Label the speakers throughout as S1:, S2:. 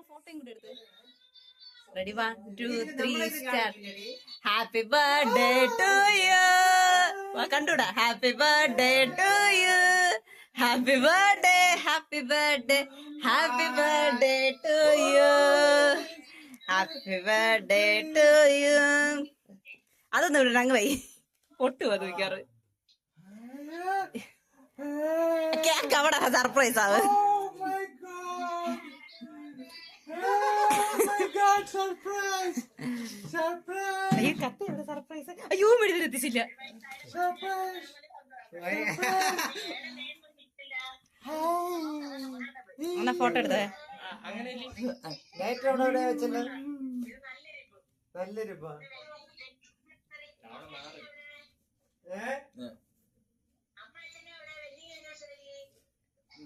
S1: ഫോട്ടോയും കൂടി എടുത്ത്. Ready, 1, 2, 3, start. Happy birthday to you. കണ്ടൂടാ. Happy birthday to you. Happy birthday, happy birthday, happy birthday to you. Happy birthday to you. അതൊന്നും ഇവിടെ അങ്ങ് Y പൊട്ടു അത് മിക്കാറ്. കേക്ക് അവിടെ സർപ്രൈസ് ആവ്. അയ്യോ കത്ത് എവിടെ സർപ്രൈസ്. അയ്യോ മെഴുതിൽ എത്തിച്ചില്ല. എന്നാ ഫോട്ടോ എടുത്തേ.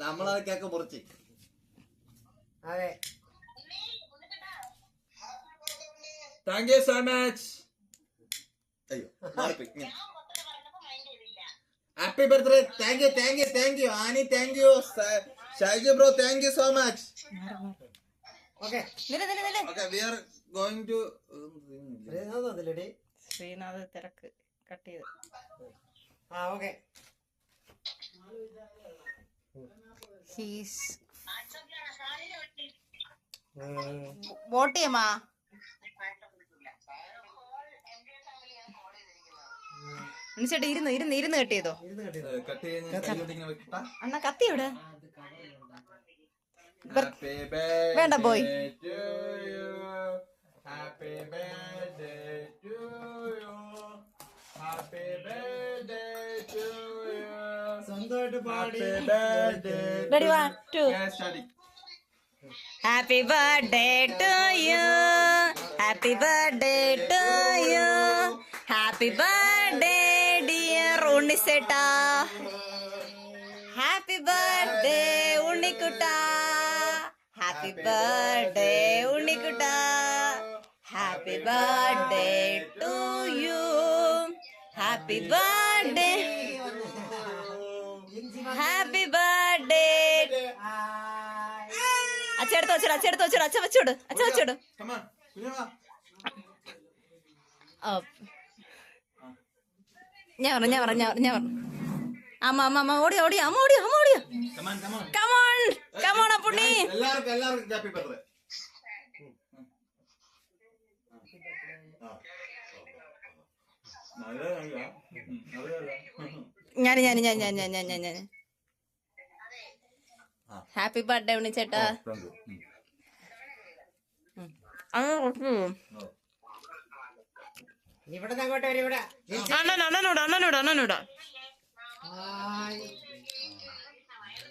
S2: നമ്മളതൊക്കെ മുറിച്ച്. അതെ, താങ്ക് യു സോ മച്ച്. അയ്യോ happy birthday. Thank you Annie. Thank you Shaiju bro. Thank you so much. Okay we are going to
S1: Sreenath തിരക്ക് കട്ട് ചെയ്ത്.
S2: ഓക്കെ
S1: വോട്ട് ചെയ്യുമാ. ചേട്ടാ ഇരുന്ന് കട്ട് ചെയ്തോ. അണ്ണാ കത്തി എവിടെ? വേണ്ട പോയി. Ready, 1, 2. Happy birthday to you. Happy birthday to you. Happy birthday dear Unnisetta. Happy birthday Unnikutta. Happy birthday Unnikutta. Happy birthday to you. Happy birthday. Happy birthday. അച്ചെടുത്ത് വെച്ചോട്. അച്ഛ വെച്ചോട്. ഞാൻ പറഞ്ഞു. അമ്മ ഓടിയ. കമോൺ പുണ്ണി. ഞാൻ ഹാപ്പി ബർത്ത്ഡേ ഉണ്ണിച്ചേട്ടാ. അണ്ണനോടാ.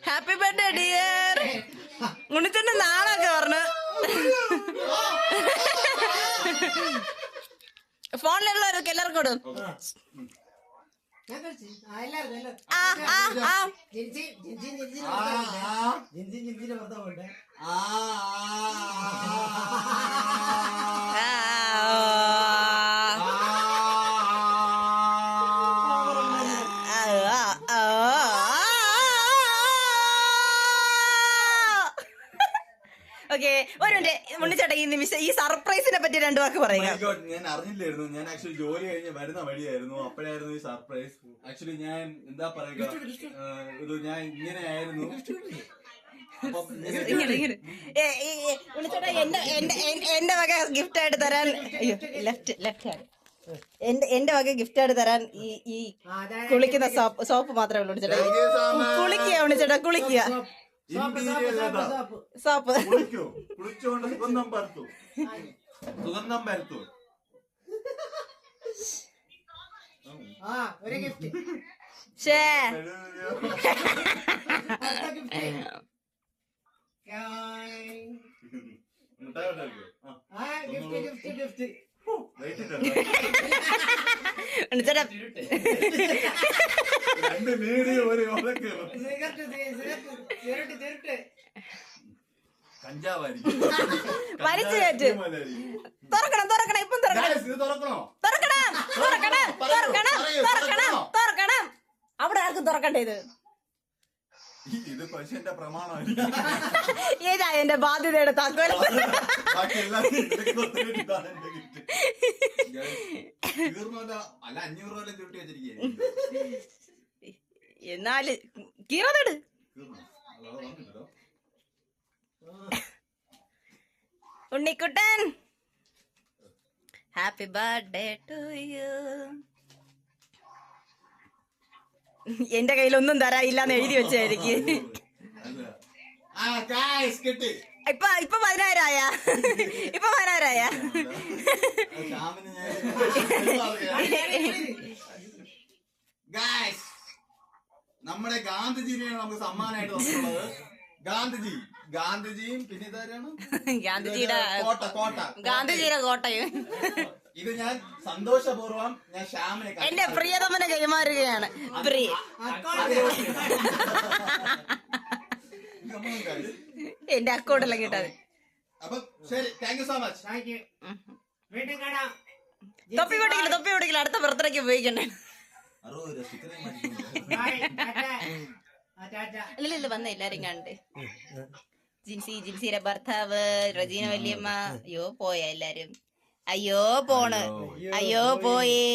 S1: ഹാപ്പി ബർത്ത്ഡേ ഡിയർ ഉണ്ണിച്ചേട്ടൻ. നാളൊക്കെ പറഞ്ഞു ഫോണിലുള്ളവരൊക്കെ എല്ലാവർക്കും കൊടും. ഓക്കെ, ഒരു മിനിറ്റ് ഉണ്ണിച്ചേട്ടാ, ഈ നിമിഷം ഈ സർപ്രൈസിനെ പറ്റി 2 വാക്ക് പറയുക.
S2: ഞാൻ അറിഞ്ഞില്ലായിരുന്നു. ഞാൻ ആക്ച്വലി ജോലി കഴിഞ്ഞ് വരുന്ന വഴിയായിരുന്നു. അപ്പോഴായിരുന്നു ഈ സർപ്രൈസ്. ആക്ച്വലി ഞാൻ എന്താ പറയുക, ഞാൻ ഇങ്ങനെ ആയിരുന്നു.
S1: ഉണ്ണിച്ചേട്ടാ എന്റെ വക ഗിഫ്റ്റ് ആയിട്ട് തരാൻ, അയ്യോ ലെഫ്റ്റ് ഹാൻഡ്, എന്റെ വക ഗിഫ്റ്റ് ആയിട്ട് തരാൻ ഈ കുളിക്കുന്ന സോപ്പ് മാത്രമേ ഉള്ളൂ ഉണ്ണിച്ചേട്ടാ. കുളിക്കുക ഉണ്ണിച്ചേട്ടാ, കുളിക്കുക. സോപ്പ്
S2: കുളിച്ചോണ്ട് സുഗന്ധം പരത്തു.
S3: ഒരു ഗിഫ്റ്റ്. ഗിഫ്റ്റ്
S1: വലിച്ചു കയറ്റ്. തുറക്കണം ഇപ്പം തുറക്കണം. അവിടെ ആർക്കും തുറക്കണ്ടേ
S2: ഇത് പശുവിന്റെ പ്രമാണമായിരിക്കും.
S1: ഏതാ എന്റെ ബാധ്യതയുടെ താക്കോൽ?
S2: ബാക്കി എല്ലാവരും ഇതിലേക്ക് കൊണ്ടുവരും. ഇതാണ് എന്റെ gift. തീർന്നല്ല, അല്ല 500 രൂപ ചുട്ടി വെച്ചിരിക്കുകയാണ്.
S1: എന്നാല് കീറതെട്. Unnikuttan happy birthday to you. എന്റെ കയ്യിലൊന്നും തരായില്ലെന്ന് എഴുതി വെച്ചായിരിക്കും. ഇപ്പൊ 10000 ആയ? ഇപ്പൊ 10000 ആയ?
S2: നമ്മുടെ ഗാന്ധിജിനെയാണ് നമുക്ക് സമ്മാനമായിട്ട് വന്നിട്ടുള്ളത്. ഗാന്ധിജിയും പിന്നെ ഇതാരാണ്?
S1: ഗാന്ധിജിയുടെ കോട്ടയും.
S2: ഇത് ഞാൻ സന്തോഷപൂർവ്വം ഞാൻ ശ്യാമിനെ
S1: എന്റെ പ്രിയതമനെ കൈമാറുകയാണ്. എന്റെ അക്കൗണ്ടെല്ലാം കിട്ടാതെ.
S2: അപ്പൊ ശരി, താങ്ക് യു സോ മച്ച്.
S1: തൊപ്പി പൊട്ടിക്കില്ല. അടുത്ത ബർത്ത്ഡേക്ക് ഉപയോഗിക്കണ്ടേ? ഇല്ല വന്ന എല്ലാരും കണ്ട്. ജിൻസിയുടെ ഭർത്താവ്, റജീന വല്യമ്മ. അയ്യോ പോയ എല്ലാരും. അയ്യോ പോണ്. അയ്യോ പോയേ.